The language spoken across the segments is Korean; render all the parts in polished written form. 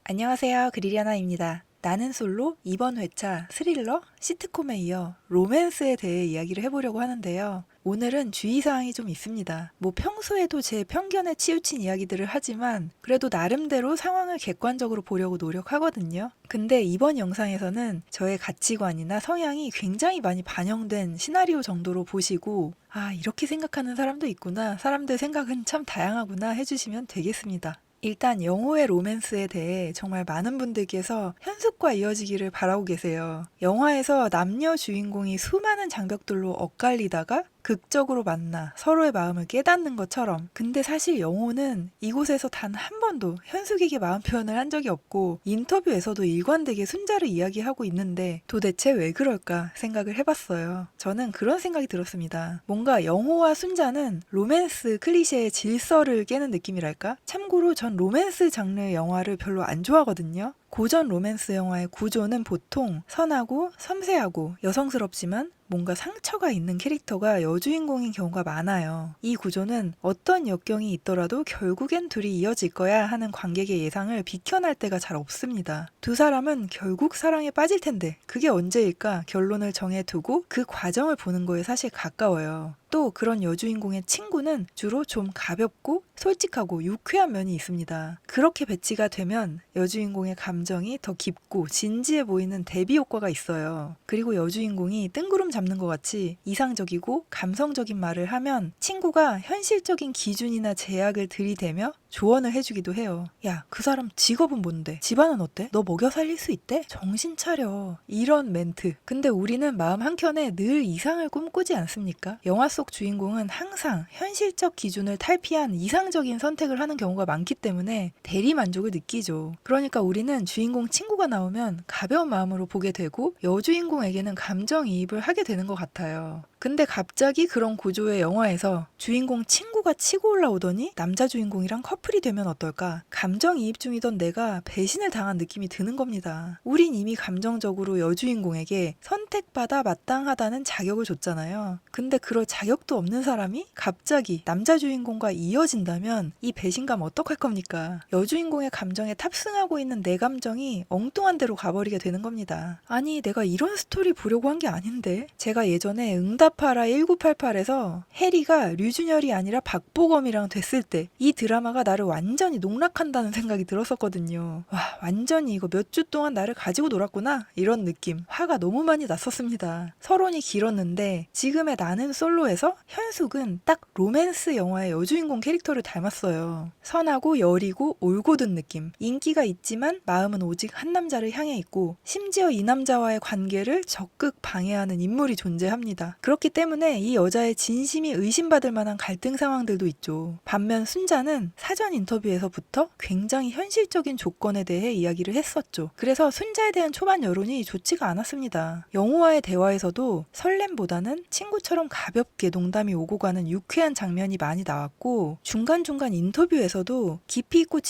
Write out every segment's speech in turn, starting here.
안녕하세요. 그리리아나입니다. 나는 솔로 이번 회차 스릴러, 시트콤에 이어 로맨스에 대해 이야기를 해보려고 하는데요. 오늘은 주의사항이 좀 있습니다. 평소에도 제 편견에 치우친 이야기들을 하지만 그래도 나름대로 상황을 객관적으로 보려고 노력하거든요. 근데 이번 영상에서는 저의 가치관이나 성향이 굉장히 많이 반영된 시나리오 정도로 보시고 이렇게 생각하는 사람도 있구나, 사람들 생각은 참 다양하구나 해주시면 되겠습니다. 일단 영호의 로맨스에 대해 정말 많은 분들께서 현숙과 이어지기를 바라고 계세요. 영화에서 남녀 주인공이 수많은 장벽들로 엇갈리다가 극적으로 만나 서로의 마음을 깨닫는 것처럼, 근데 사실 영호는 이곳에서 단 한 번도 현숙에게 마음 표현을 한 적이 없고 인터뷰에서도 일관되게 순자를 이야기하고 있는데 도대체 왜 그럴까 생각을 해봤어요. 저는 그런 생각이 들었습니다. 뭔가 영호와 순자는 로맨스 클리셰의 질서를 깨는 느낌이랄까? 참고로 전 로맨스 장르 영화를 별로 안 좋아하거든요. 고전 로맨스 영화의 구조는 보통 선하고 섬세하고 여성스럽지만 뭔가 상처가 있는 캐릭터가 여주인공인 경우가 많아요. 이 구조는 어떤 역경이 있더라도 결국엔 둘이 이어질 거야 하는 관객의 예상을 비켜날 때가 잘 없습니다. 두 사람은 결국 사랑에 빠질 텐데 그게 언제일까 결론을 정해두고 그 과정을 보는 거에 사실 가까워요. 또 그런 여주인공의 친구는 주로 좀 가볍고 솔직하고 유쾌한 면이 있습니다. 그렇게 배치가 되면 여주인공의 감정이 더 깊고 진지해 보이는 대비 효과가 있어요. 그리고 여주인공이 뜬구름 잡는 것 같이 이상적이고 감성적인 말을 하면 친구가 현실적인 기준이나 제약을 들이대며 조언을 해주기도 해요. 야, 그 사람 직업은 뭔데? 집안은 어때? 너 먹여 살릴 수 있대? 정신 차려. 이런 멘트. 근데 우리는 마음 한켠에 늘 이상을 꿈꾸지 않습니까? 영화 속 주인공은 항상 현실적 기준을 탈피한 이상적인 선택을 하는 경우가 많기 때문에 대리 만족을 느끼죠. 그러니까 우리는 주인공 친구가 나오면 가벼운 마음으로 보게 되고 여주인공에게는 감정이입을 하게 되는 것 같아요. 근데 갑자기 그런 구조의 영화에서 주인공 친구가 치고 올라오더니 남자 주인공이랑 커플이 되면 어떨까? 감정이입 중이던 내가 배신을 당한 느낌이 드는 겁니다. 우린 이미 감정적으로 여주인공에게 선택받아 마땅하다는 자격을 줬잖아요. 근데 그럴 자격도 없는 사람이 갑자기 남자 주인공과 이어진다면 이 배신감 어떡할 겁니까? 여주인공의 감정에 탑승하고 있는 내 감정이 엉뚱한 데로 가버리게 되는 겁니다. 아니, 내가 이런 스토리 보려고 한 게 아닌데? 제가 예전에 응답하라 1988에서 해리가 류준열이 아니라 박보검이랑 됐을 때 이 드라마가 나를 완전히 농락한다는 생각이 들었었거든요. 와, 완전히 이거 몇 주 동안 나를 가지고 놀았구나, 이런 느낌. 화가 너무 많이 났었습니다. 서론이 길었는데 지금의 나는 솔로에서 현숙은 딱 로맨스 영화의 여주인공 캐릭터를 닮았어요. 선하고 여리고 올곧은 느낌. 인기가 있지만 마음은 오직 한 남자를 향해 있고 심지어 이 남자와의 관계를 적극 방해하는 인물이 존재합니다. 그렇기 때문에 이 여자의 진심이 의심받을 만한 갈등 상황들도 있죠. 반면 순자는 사전 인터뷰에서부터 굉장히 현실적인 조건에 대해 이야기를 했었죠. 그래서 순자에 대한 초반 여론이 좋지가 않았습니다. 영호와의 대화에서도 설렘보다는 친구처럼 가볍게 농담이 오고 가는 유쾌한 장면이 많이 나왔고 중간중간 인터뷰에서도 깊이 있고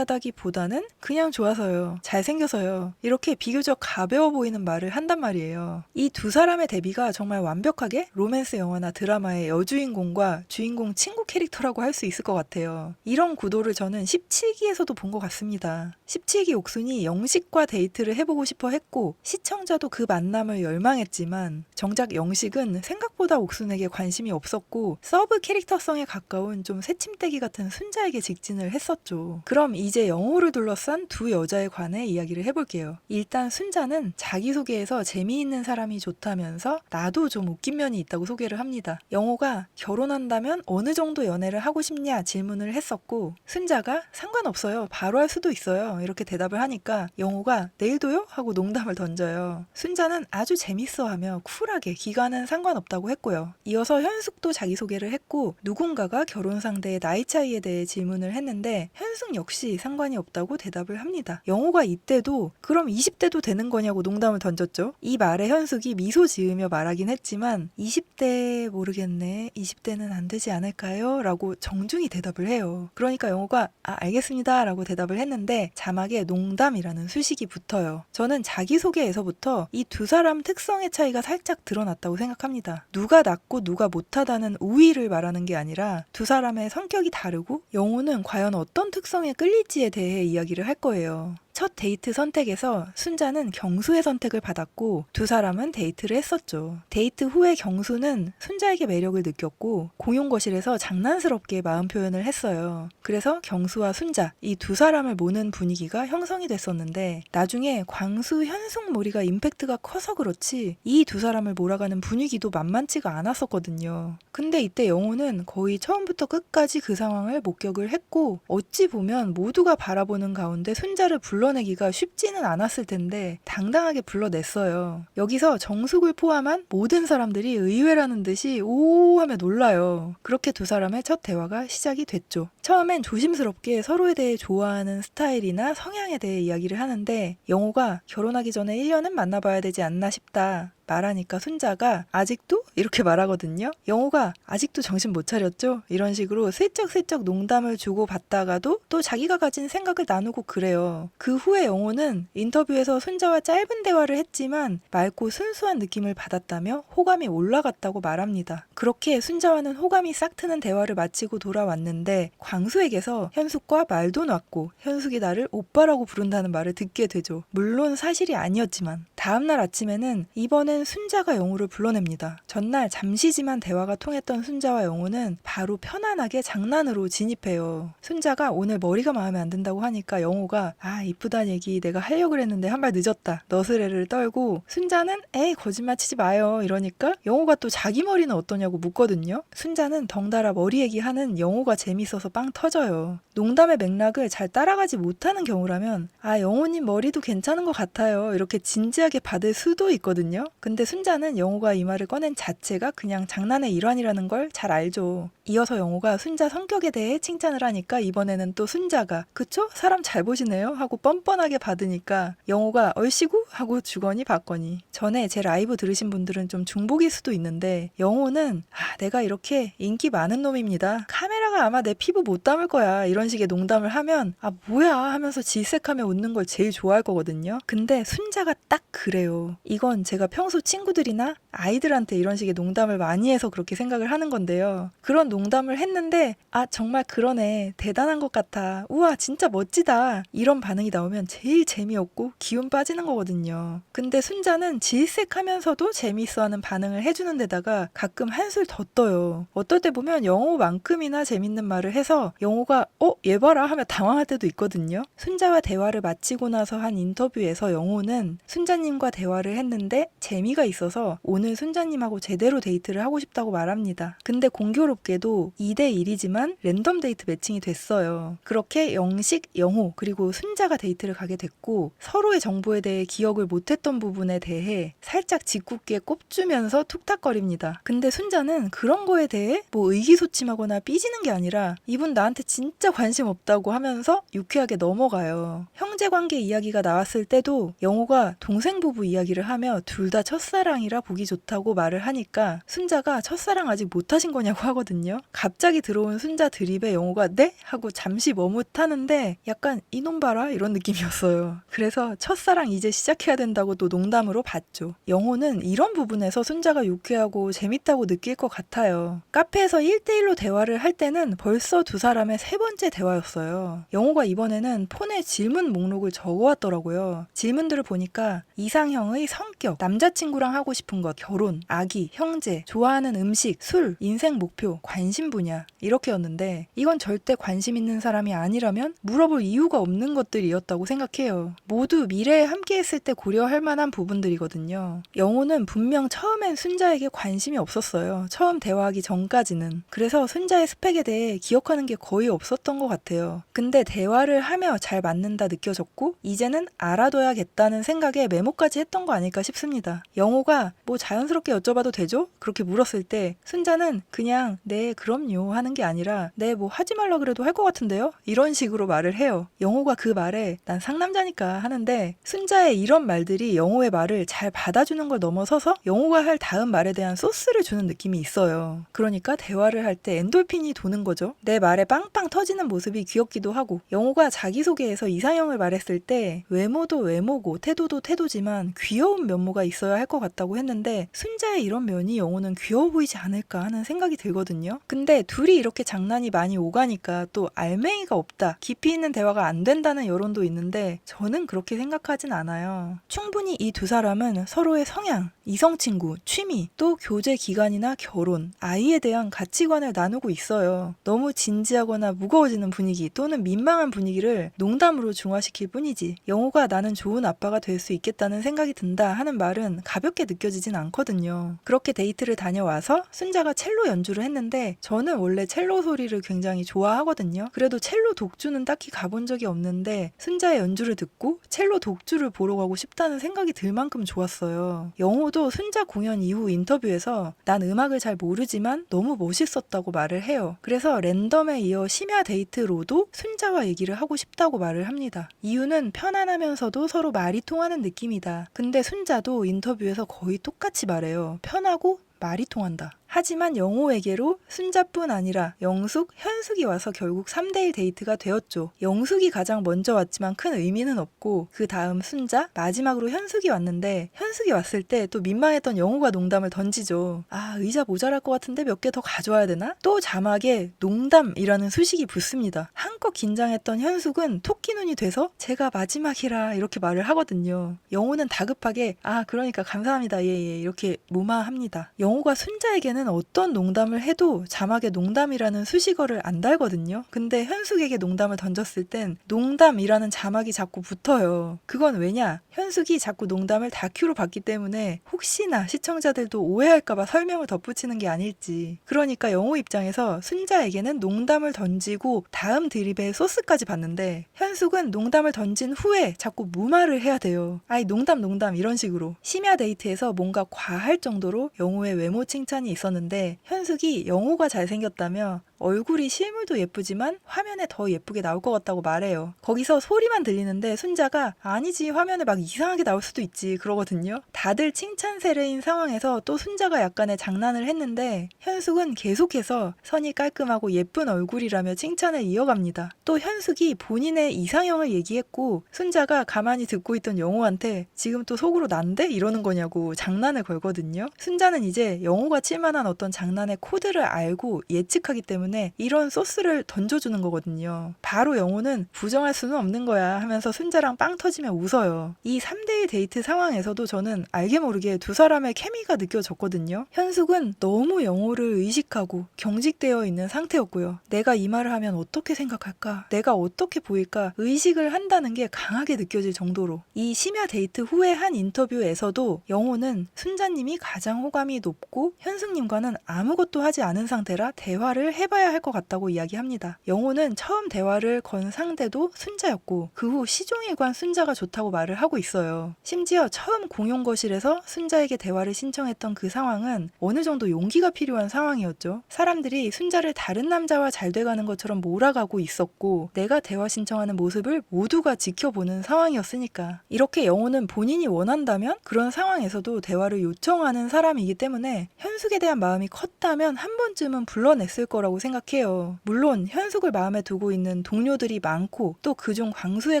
진지하다기보다는 그냥 좋아서요, 잘생겨서요, 이렇게 비교적 가벼워 보이는 말을 한단 말이에요. 이 두 사람의 대비가 정말 완벽하게 로맨스 영화나 드라마의 여주인공과 주인공 친구 캐릭터라고 할 수 있을 것 같아요. 이런 구도를 저는 17기에서도 본 것 같습니다. 17기 옥순이 영식과 데이트를 해보고 싶어 했고 시청자도 그 만남을 열망했지만 정작 영식은 생각보다 옥순에게 관심이 없었고 서브 캐릭터성에 가까운 좀 새침대기 같은 순자에게 직진을 했었죠. 그럼 이제 영호를 둘러싼 두 여자에 관해 이야기를 해볼게요. 일단 순자는 자기소개에서 재미있는 사람이 좋다면서 나도 좀 웃긴 면이 있다고 소개를 합니다. 영호가 결혼한다면 어느 정도 연애를 하고 싶냐 질문을 했었고 순자가 상관없어요, 바로 할 수도 있어요, 이렇게 대답을 하니까 영호가 내일도요? 하고 농담을 던져요. 순자는 아주 재밌어하며 쿨하게 기간은 상관없다고 했고요. 이어서 현숙도 자기소개를 했고 누군가가 결혼 상대의 나이 차이에 대해 질문을 했는데 현숙 역시 상관이 없다고 대답을 합니다. 영호가 이때도 그럼 20대도 되는 거냐고 농담을 던졌죠. 이 말에 현숙이 미소 지으며 말하긴 했지만 20대 모르겠네, 20대는 안 되지 않을까요? 라고 정중히 대답을 해요. 그러니까 영호가 알겠습니다 라고 대답을 했는데 자막에 농담이라는 수식이 붙어요. 저는 자기소개에서부터 이 두 사람 특성의 차이가 살짝 드러났다고 생각합니다. 누가 낫고 누가 못하다는 우위를 말하는 게 아니라 두 사람의 성격이 다르고 영호는 과연 어떤 특성에 끌릴지에 대해 이야기를 할 거예요. 첫 데이트 선택에서 순자는 경수의 선택을 받았고 두 사람은 데이트를 했었죠. 데이트 후에 경수는 순자에게 매력을 느꼈고 공용 거실에서 장난스럽게 마음 표현을 했어요. 그래서 경수와 순자 이 두 사람을 모는 분위기가 형성이 됐었는데 나중에 광수, 현숙 몰이가 임팩트가 커서 그렇지 이 두 사람을 몰아가는 분위기도 만만치가 않았었거든요. 근데 이때 영호는 거의 처음부터 끝까지 그 상황을 목격을 했고 어찌 보면 모두가 바라보는 가운데 순자를 불러내기가 쉽지는 않았을 텐데 당당하게 불러냈어요. 여기서 정숙을 포함한 모든 사람들이 의외라는 듯이 오 하며 놀라요. 그렇게 두 사람의 첫 대화가 시작이 됐죠. 처음엔 조심스럽게 서로에 대해 좋아하는 스타일이나 성향에 대해 이야기를 하는데 영호가 결혼하기 전에 1년은 만나봐야 되지 않나 싶다. 말하니까 순자가 아직도? 이렇게 말하거든요. 영호가 아직도 정신 못 차렸죠? 이런 식으로 슬쩍슬쩍 농담을 주고 받다가도 또 자기가 가진 생각을 나누고 그래요. 그 후에 영호는 인터뷰에서 순자와 짧은 대화를 했지만 맑고 순수한 느낌을 받았다며 호감이 올라갔다고 말합니다. 그렇게 순자와는 호감이 싹 트는 대화를 마치고 돌아왔는데 광수에게서 현숙과 말도 놨고 현숙이 나를 오빠라고 부른다는 말을 듣게 되죠. 물론 사실이 아니었지만 다음날 아침에는 이번엔 순자가 영호를 불러냅니다. 전날 잠시지만 대화가 통했던 순자와 영호는 바로 편안하게 장난으로 진입해요. 순자가 오늘 머리가 마음에 안 든다고 하니까 영호가 아 이쁘단 얘기 내가 하려고 그랬는데 한 발 늦었다. 너스레를 떨고 순자는 에이 거짓말 치지 마요 이러니까 영호가 또 자기 머리는 어떠냐고 묻거든요. 순자는 덩달아 머리 얘기하는 영호가 재밌어서 빵 터져요. 농담의 맥락을 잘 따라가지 못하는 경우라면 아 영호님 머리도 괜찮은 것 같아요 이렇게 진지하게 받을 수도 있거든요. 근데 순자는 영호가 이 말을 꺼낸 자체가 그냥 장난의 일환이라는 걸 잘 알죠. 이어서 영호가 순자 성격에 대해 칭찬을 하니까 이번에는 또 순자가 그쵸? 사람 잘 보시네요? 하고 뻔뻔하게 받으니까 영호가 얼씨구? 하고 주거니 받거니. 전에 제 라이브 들으신 분들은 좀 중복일 수도 있는데 영호는 아 내가 이렇게 인기 많은 놈입니다. 카메라가 아마 내 피부 못 담을 거야 이런 식의 농담을 하면 아 뭐야 하면서 질색하며 웃는 걸 제일 좋아할 거거든요. 근데 순자가 딱 그래요. 이건 제가 평소 친구들이나 아이들한테 이런 식의 농담을 많이 해서 그렇게 생각을 하는 건데요. 그런 농담을 했는데 아 정말 그러네 대단한 것 같아 우와 진짜 멋지다 이런 반응이 나오면 제일 재미없고 기운 빠지는 거거든요. 근데 순자는 질색하면서도 재미있어하는 반응을 해주는 데다가 가끔 한술 더 떠요. 어떨 때 보면 영호만큼이나 재밌는 말을 해서 영호가 얘 봐라 하며 당황할 때도 있거든요. 순자와 대화를 마치고 나서 한 인터뷰에서 영호는 순자님과 대화를 했는데 재미가 있어서 오늘 순자님하고 제대로 데이트를 하고 싶다고 말합니다. 근데 공교롭게도 2대1이지만 랜덤 데이트 매칭이 됐어요. 그렇게 영식, 영호 그리고 순자가 데이트를 가게 됐고 서로의 정보에 대해 기억을 못했던 부분에 대해 살짝 짓궂게 꼽주면서 툭탁거립니다. 근데 순자는 그런 거에 대해 뭐 의기소침하거나 삐지는 게 아니라 이분 나한테 진짜 관심 없다고 하면서 유쾌하게 넘어가요. 형제관계 이야기가 나왔을 때도 영호가 동생 부부 이야기를 하며 둘 다 첫사랑이라 보기 좋다고 말을 하니까 순자가 첫사랑 아직 못하신 거냐고 하거든요. 갑자기 들어온 순자 드립에 영호가 네? 하고 잠시 머뭇하는데 약간 이놈 봐라 이런 느낌이었어요. 그래서 첫사랑 이제 시작해야 된다고 또 농담으로 봤죠. 영호는 이런 부분에서 순자가 유쾌하고 재밌다고 느낄 것 같아요. 카페에서 1대1로 대화를 할 때는 벌써 두 사람의 세 번째 대화였어요. 영호가 이번에는 폰에 질문 목록을 적어왔더라고요. 질문들을 보니까 이상형의 성격, 남자친구랑 하고 싶은 것, 결혼, 아기, 형제, 좋아하는 음식, 술, 인생 목표, 관심 분야 이렇게였는데 이건 절대 관심 있는 사람이 아니라면 물어볼 이유가 없는 것들이었다고 생각해요. 모두 미래에 함께 했을 때 고려할 만한 부분들이거든요. 영호는 분명 처음엔 순자에게 관심이 없었어요. 처음 대화하기 전까지는. 그래서 순자의 스펙에 대해 기억하는 게 거의 없었던 것 같아요. 근데 대화를 하며 잘 맞는다 느껴졌고 이제는 알아둬야겠다는 생각에 메모까지 했던 거 아닐까 싶습니다. 영호가 뭐 자연스럽게 여쭤봐도 되죠? 그렇게 물었을 때 순자는 그냥 네 그럼요 하는 게 아니라 네 뭐 하지 말라 그래도 할 것 같은데요? 이런 식으로 말을 해요. 영호가 그 말에 난 상남자니까 하는데 순자의 이런 말들이 영호의 말을 잘 받아주는 걸 넘어서서 영호가 할 다음 말에 대한 소스를 주는 느낌이 있어요. 그러니까 대화를 할 때 엔돌핀이 도는 거죠. 내 말에 빵빵 터지는 모습이 귀엽기도 하고 영호가 자기소개에서 이상형을 말했을 때 외모도 외모고 태도도 태도지만 하지만 귀여운 면모가 있어야 할 것 같다고 했는데 순자의 이런 면이 영호는 귀여워 보이지 않을까 하는 생각이 들거든요. 근데 둘이 이렇게 장난이 많이 오가니까 또 알맹이가 없다, 깊이 있는 대화가 안 된다는 여론도 있는데 저는 그렇게 생각하진 않아요. 충분히 이 두 사람은 서로의 성향, 이성친구, 취미, 또 교제 기간이나 결혼, 아이에 대한 가치관을 나누고 있어요. 너무 진지하거나 무거워지는 분위기 또는 민망한 분위기를 농담으로 중화시킬 뿐이지 영호가 나는 좋은 아빠가 될 수 있겠다는 생각이 든다 하는 말은 가볍게 느껴지진 않거든요. 그렇게 데이트를 다녀와서 순자가 첼로 연주를 했는데 저는 원래 첼로 소리를 굉장히 좋아하거든요. 그래도 첼로 독주는 딱히 가본 적이 없는데 순자의 연주를 듣고 첼로 독주를 보러 가고 싶다는 생각이 들 만큼 좋았어요. 영호도 순자 공연 이후 인터뷰에서 난 음악을 잘 모르지만 너무 멋있었다고 말을 해요. 그래서 랜덤에 이어 심야 데이트로도 순자와 얘기를 하고 싶다고 말을 합니다. 이유는 편안하면서도 서로 말이 통하는 느낌이다. 근데 순자도 인터뷰에서 거의 똑같이 말해요. 편하고 말이 통한다. 하지만 영호에게로 순자뿐 아니라 영숙, 현숙이 와서 결국 3대1 데이트가 되었죠. 영숙이 가장 먼저 왔지만 큰 의미는 없고 그 다음 순자, 마지막으로 현숙이 왔는데 현숙이 왔을 때 또 민망했던 영호가 농담을 던지죠. 아, 의자 모자랄 것 같은데 몇 개 더 가져와야 되나? 또 자막에 농담이라는 수식이 붙습니다. 한껏 긴장했던 현숙은 토끼눈이 돼서 제가 마지막이라 이렇게 말을 하거든요. 영호는 다급하게 아, 그러니까 감사합니다. 예, 이렇게 무마합니다. 영호가 순자에게는 어떤 농담을 해도 자막에 농담이라는 수식어를 안 달거든요. 근데 현숙에게 농담을 던졌을 땐 농담이라는 자막이 자꾸 붙어요. 그건 왜냐? 현숙이 자꾸 농담을 다큐로 봤기 때문에 혹시나 시청자들도 오해할까봐 설명을 덧붙이는 게 아닐지. 그러니까 영호 입장에서 순자에게는 농담을 던지고 다음 드립에 소스까지 봤는데 현숙은 농담을 던진 후에 자꾸 무마를 해야 돼요. 아이 농담 이런 식으로. 심야 데이트에서 뭔가 과할 정도로 영호의 외모 칭찬이 있었는데 현숙이 영호가 잘생겼다며 얼굴이 실물도 예쁘지만 화면에 더 예쁘게 나올 것 같다고 말해요. 거기서 소리만 들리는데 순자가 아니지 화면에 막 이상하게 나올 수도 있지 그러거든요. 다들 칭찬 세례인 상황에서 또 순자가 약간의 장난을 했는데 현숙은 계속해서 선이 깔끔하고 예쁜 얼굴이라며 칭찬을 이어갑니다. 또 현숙이 본인의 이상형을 얘기했고 순자가 가만히 듣고 있던 영호한테 지금 또 속으로 난데? 이러는 거냐고 장난을 걸거든요. 순자는 이제 영호가 칠만한 어떤 장난의 코드를 알고 예측하기 때문에 이런 소스를 던져주는 거거든요. 바로 영호는 부정할 수는 없는 거야 하면서 순자랑 빵 터지며 웃어요. 이 3대1 데이트 상황에서도 저는 알게 모르게 두 사람의 케미가 느껴졌거든요. 현숙은 너무 영호를 의식하고 경직되어 있는 상태였고요. 내가 이 말을 하면 어떻게 생각할까? 내가 어떻게 보일까? 의식을 한다는 게 강하게 느껴질 정도로. 이 심야 데이트 후에 한 인터뷰에서도 영호는 순자님이 가장 호감이 높고 현숙님과는 아무것도 하지 않은 상태라 대화를 해봐야 할 것 같다고 이야기합니다. 영호는 처음 대화를 건 상대도 순자였고 그 후 시종일관 순자가 좋다고 말을 하고 있어요. 심지어 처음 공용 거실에서 순자에게 대화를 신청했던 그 상황은 어느 정도 용기가 필요한 상황이었죠. 사람들이 순자를 다른 남자와 잘 돼가는 것처럼 몰아가고 있었고 내가 대화 신청하는 모습을 모두가 지켜보는 상황이었으니까. 이렇게 영호는 본인이 원한다면 그런 상황에서도 대화를 요청하는 사람이기 때문에 현숙에 대한 마음이 컸다면 한 번쯤은 불러냈을 거라고 생각해요. 물론 현숙을 마음에 두고 있는 동료들이 많고 또 그중 광수의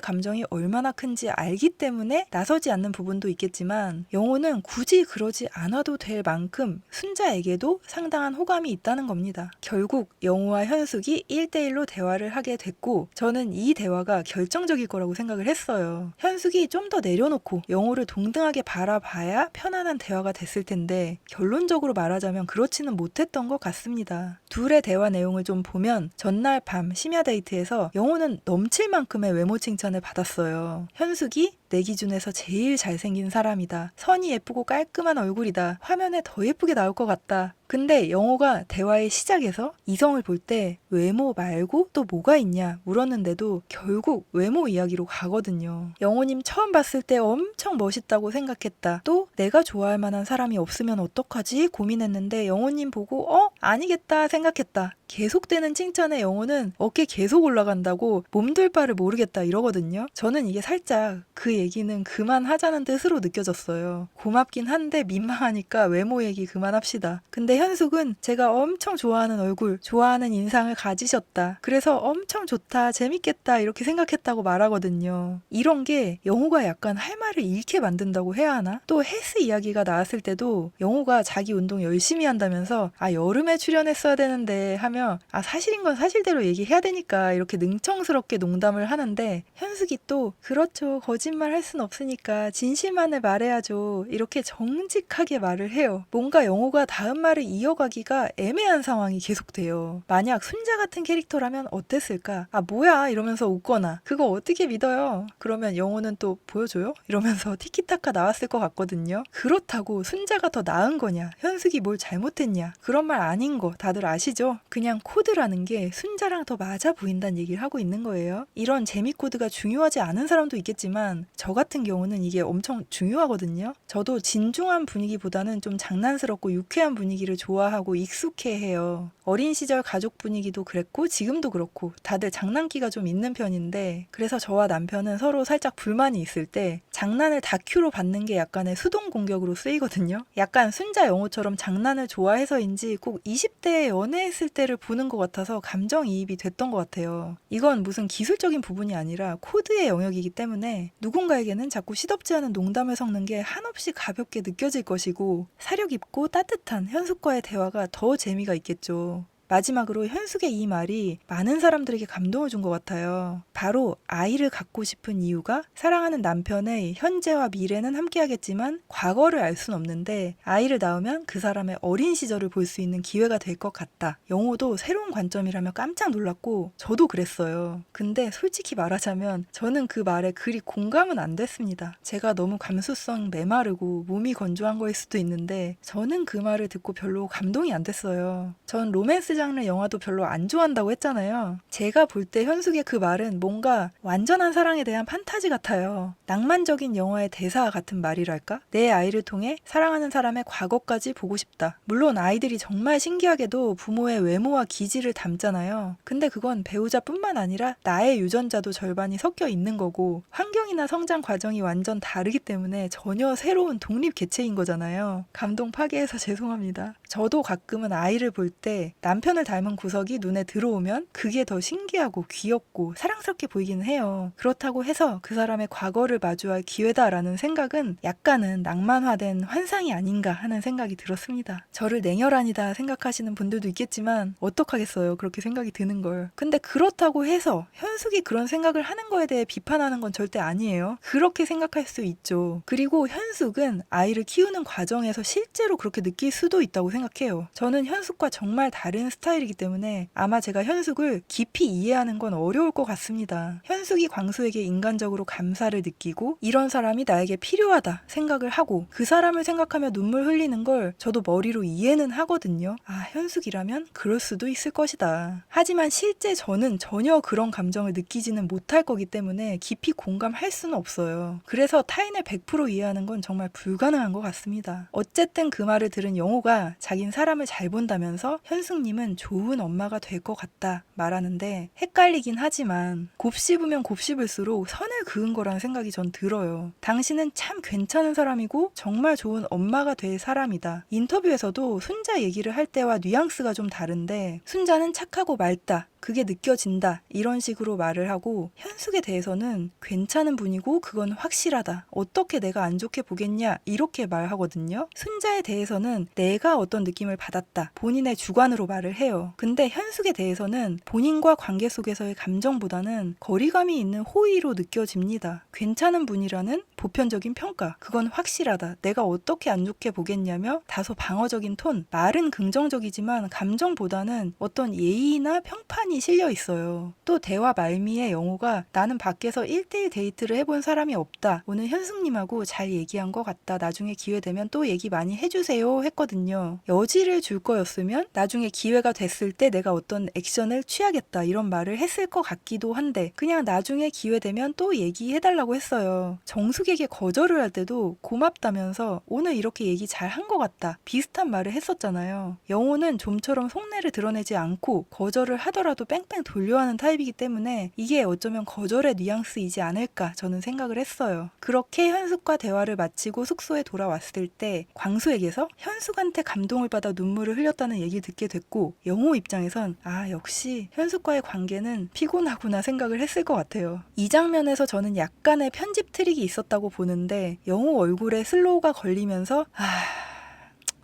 감정이 얼마나 큰지 알기 때문에 나서지 않는 부분도 있겠지만 영호는 굳이 그러지 않아도 될 만큼 순자에게도 상당한 호감이 있다는 겁니다. 결국 영호와 현숙이 1대1로 대화를 하게 됐고 저는 이 대화가 결정적일 거라고 생각을 했어요. 현숙이 좀 더 내려놓고 영호를 동등하게 바라봐야 편안한 대화가 됐을 텐데 결론적으로 말하자면 그렇지는 못했던 것 같습니다. 둘의 대화 내용을 좀 보면 전날 밤 심야 데이트에서 영호는 넘칠 만큼의 외모 칭찬을 받았어요. 현숙이 내 기준에서 제일 잘생긴 사람이다. 선이 예쁘고 깔끔한 얼굴이다. 화면에 더 예쁘게 나올 것 같다. 근데 영호가 대화의 시작에서 이성을 볼 때 외모 말고 또 뭐가 있냐 물었는데도 결국 외모 이야기로 가거든요. 영호님 처음 봤을 때 엄청 멋있다고 생각했다. 또 내가 좋아할 만한 사람이 없으면 어떡하지 고민했는데 영호님 보고 아니겠다 생각했다. 계속되는 칭찬에 영호는 어깨 계속 올라간다고 몸둘 바를 모르겠다 이러거든요. 저는 이게 살짝 그 얘기는 그만하자는 뜻으로 느껴졌어요. 고맙긴 한데 민망하니까 외모 얘기 그만합시다. 근데 현숙은 제가 엄청 좋아하는 얼굴, 좋아하는 인상을 가지셨다. 그래서 엄청 좋다, 재밌겠다 이렇게 생각했다고 말하거든요. 이런 게 영호가 약간 할 말을 잃게 만든다고 해야 하나? 또 헬스 이야기가 나왔을 때도 영호가 자기 운동 열심히 한다면서 여름에 출연했어야 되는데 하며 사실인 건 사실대로 얘기해야 되니까 이렇게 능청스럽게 농담을 하는데 현숙이 또 그렇죠, 거짓말 할 순 없으니까 진실만을 말해야죠 이렇게 정직하게 말을 해요. 뭔가 영호가 다음 말을 이어가기가 애매한 상황이 계속돼요. 만약 순자 같은 캐릭터라면 어땠을까? 뭐야 이러면서 웃거나 그거 어떻게 믿어요? 그러면 영호는 또 보여줘요? 이러면서 티키타카 나왔을 것 같거든요. 그렇다고 순자가 더 나은 거냐? 현숙이 뭘 잘못했냐? 그런 말 아닌 거 다들 아시죠? 그냥 코드라는 게 순자랑 더 맞아 보인다는 얘기를 하고 있는 거예요. 이런 재미 코드가 중요하지 않은 사람도 있겠지만 저 같은 경우는 이게 엄청 중요하거든요. 저도 진중한 분위기보다는 좀 장난스럽고 유쾌한 분위기를 좋아하고 익숙해해요. 어린 시절 가족 분위기도 그랬고 지금도 그렇고 다들 장난기가 좀 있는 편인데 그래서 저와 남편은 서로 살짝 불만이 있을 때 장난을 다큐로 받는 게 약간의 수동 공격으로 쓰이거든요. 약간 순자 영호처럼 장난을 좋아해서인지 꼭 20대에 연애했을 때를 보는 것 같아서 감정이입이 됐던 것 같아요. 이건 무슨 기술적인 부분이 아니라 코드의 영역이기 때문에 누군가에게는 자꾸 시덥지 않은 농담을 섞는 게 한없이 가볍게 느껴질 것이고 사려 깊고 따뜻한 현숙과의 대화가 더 재미가 있겠죠. 마지막으로 현숙의 이 말이 많은 사람들에게 감동을 준 것 같아요. 바로 아이를 갖고 싶은 이유가 사랑하는 남편의 현재와 미래는 함께하겠지만 과거를 알 순 없는데 아이를 낳으면 그 사람의 어린 시절을 볼 수 있는 기회가 될 것 같다. 영호도 새로운 관점이라며 깜짝 놀랐고 저도 그랬어요. 근데 솔직히 말하자면 저는 그 말에 그리 공감은 안 됐습니다. 제가 너무 감수성 메마르고 몸이 건조한 거일 수도 있는데 저는 그 말을 듣고 별로 감동이 안 됐어요. 전 로맨스 장르 영화도 별로 안 좋아한다고 했잖아요. 제가 볼 때 현숙의 그 말은 뭔가 완전한 사랑에 대한 판타지 같아요. 낭만적인 영화의 대사 같은 말이랄까? 내 아이를 통해 사랑하는 사람의 과거까지 보고 싶다. 물론 아이들이 정말 신기하게도 부모의 외모와 기질을 담잖아요. 근데 그건 배우자뿐만 아니라 나의 유전자도 절반이 섞여 있는 거고 환경이나 성장 과정이 완전 다르기 때문에 전혀 새로운 독립 개체인 거잖아요. 감동 파괴해서 죄송합니다. 저도 가끔은 아이를 볼 때 남편을 닮은 구석이 눈에 들어오면 그게 더 신기하고 귀엽고 사랑스럽게 보이기는 해요. 그렇다고 해서 그 사람의 과거를 마주할 기회다라는 생각은 약간은 낭만화된 환상이 아닌가 하는 생각이 들었습니다. 저를 냉혈한이다 생각하시는 분들도 있겠지만 어떡하겠어요, 그렇게 생각이 드는 걸. 근데 그렇다고 해서 현숙이 그런 생각을 하는 거에 대해 비판하는 건 절대 아니에요. 그렇게 생각할 수 있죠. 그리고 현숙은 아이를 키우는 과정에서 실제로 그렇게 느낄 수도 있다고 생각해요. 저는 현숙과 정말 다른 스타일이기 때문에 아마 제가 현숙을 깊이 이해하는 건 어려울 것 같습니다. 현숙이 광수에게 인간적으로 감사를 느끼고 이런 사람이 나에게 필요하다 생각을 하고 그 사람을 생각하며 눈물 흘리는 걸 저도 머리로 이해는 하거든요. 현숙이라면 그럴 수도 있을 것이다. 하지만 실제 저는 전혀 그런 감정을 느끼지는 못할 거기 때문에 깊이 공감할 수는 없어요. 그래서 타인을 100% 이해하는 건 정말 불가능한 것 같습니다. 어쨌든 그 말을 들은 영호가 자긴 사람을 잘 본다면서 현숙님은 좋은 엄마가 될 것 같다 말하는데 헷갈리긴 하지만 곱씹으면 곱씹을수록 선을 그은 거라는 생각이 전 들어요. 당신은 참 괜찮은 사람이고 정말 좋은 엄마가 될 사람이다. 인터뷰에서도 순자 얘기를 할 때와 뉘앙스가 좀 다른데 순자는 착하고 맑다. 그게 느껴진다. 이런 식으로 말을 하고 현숙에 대해서는 괜찮은 분이고 그건 확실하다. 어떻게 내가 안 좋게 보겠냐 이렇게 말하거든요. 순자에 대해서는 내가 어떤 느낌을 받았다. 본인의 주관으로 말을 해요. 근데 현숙에 대해서는 본인과 관계 속에서의 감정보다는 거리감이 있는 호의로 느껴집니다. 괜찮은 분이라는 보편적인 평가. 그건 확실하다. 내가 어떻게 안 좋게 보겠냐며 다소 방어적인 톤. 말은 긍정적이지만 감정보다는 어떤 예의나 평판이 실려 있어요. 또 대화 말미에 영호가 나는 밖에서 1대1 데이트를 해본 사람이 없다. 오늘 현숙님하고 잘 얘기한 것 같다. 나중에 기회 되면 또 얘기 많이 해주세요 했거든요. 여지를 줄 거였으면 나중에 기회가 됐을 때 내가 어떤 액션을 취하겠다 이런 말을 했을 것 같기도 한데 그냥 나중에 기회 되면 또 얘기해달라고 했어요. 정숙에게 거절을 할 때도 고맙다면서 오늘 이렇게 얘기 잘 한 것 같다. 비슷한 말을 했었잖아요. 영호는 좀처럼 속내를 드러내지 않고 거절을 하더라도 또 뺑뺑 돌려하는 타입이기 때문에 이게 어쩌면 거절의 뉘앙스이지 않을까 저는 생각을 했어요. 그렇게 현숙과 대화를 마치고 숙소에 돌아왔을 때 광수에게서 현숙한테 감동을 받아 눈물을 흘렸다는 얘기를 듣게 됐고, 영호 입장에선 아 역시 현숙과의 관계는 피곤하구나 생각을 했을 것 같아요. 이 장면에서 저는 약간의 편집 트릭이 있었다고 보는데, 영호 얼굴에 슬로우가 걸리면서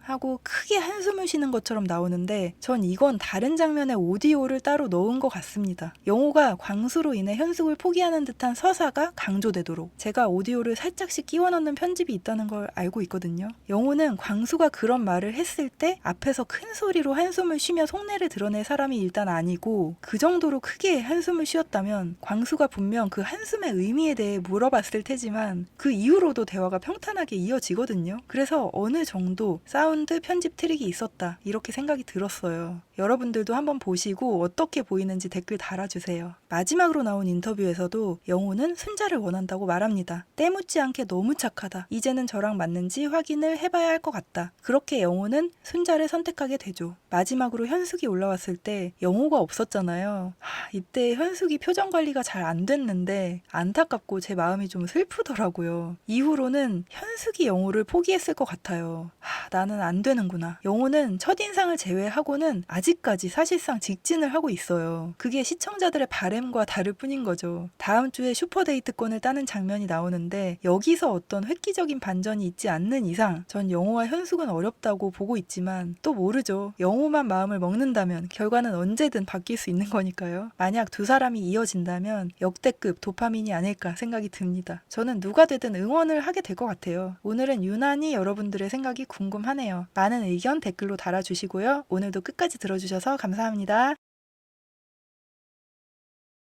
하고 크게 한숨을 쉬는 것처럼 나오는데, 전 이건 다른 장면의 오디오를 따로 넣은 것 같습니다. 영호가 광수로 인해 현숙을 포기하는 듯한 서사가 강조되도록 제가 오디오를 살짝씩 끼워 넣는 편집이 있다는 걸 알고 있거든요. 영호는 광수가 그런 말을 했을 때 앞에서 큰 소리로 한숨을 쉬며 속내를 드러낼 사람이 일단 아니고, 그 정도로 크게 한숨을 쉬었다면 광수가 분명 그 한숨의 의미에 대해 물어봤을 테지만 그 이후로도 대화가 평탄하게 이어지거든요. 그래서 어느 정도 사운드 편집 트릭이 있었다 이렇게 생각이 들었어요. 여러분들도 한번 보시고 어떻게 보이는지 댓글 달아주세요. 마지막으로 나온 인터뷰에서도 영호는 순자를 원한다고 말합니다. 때묻지 않게 너무 착하다. 이제는 저랑 맞는지 확인을 해봐야 할 것 같다. 그렇게 영호는 순자를 선택하게 되죠. 마지막으로 현숙이 올라왔을 때 영호가 없었잖아요. 이때 현숙이 표정 관리가 잘 안 됐는데 안타깝고 제 마음이 좀 슬프더라고요. 이후로는 현숙이 영호를 포기했을 것 같아요. 나는 안 되는구나. 영호는 첫인상을 제외하고는 아직까지 사실상 직진을 하고 있어요. 그게 시청자들의 바램과 다를 뿐인 거죠. 다음 주에 슈퍼데이트권을 따는 장면이 나오는데, 여기서 어떤 획기적인 반전이 있지 않는 이상 전 영호와 현숙은 어렵다고 보고 있지만, 또 모르죠. 영호만 마음을 먹는다면 결과는 언제든 바뀔 수 있는 거니까요. 만약 두 사람이 이어진다면 역대급 도파민이 아닐까 생각이 듭니다. 저는 누가 되든 응원을 하게 될 것 같아요. 오늘은 유난히 여러분들의 생각이 궁금하네요. 많은 의견 댓글로 달아주시고요. 오늘도 끝까지 들어주셔서 감사합니다.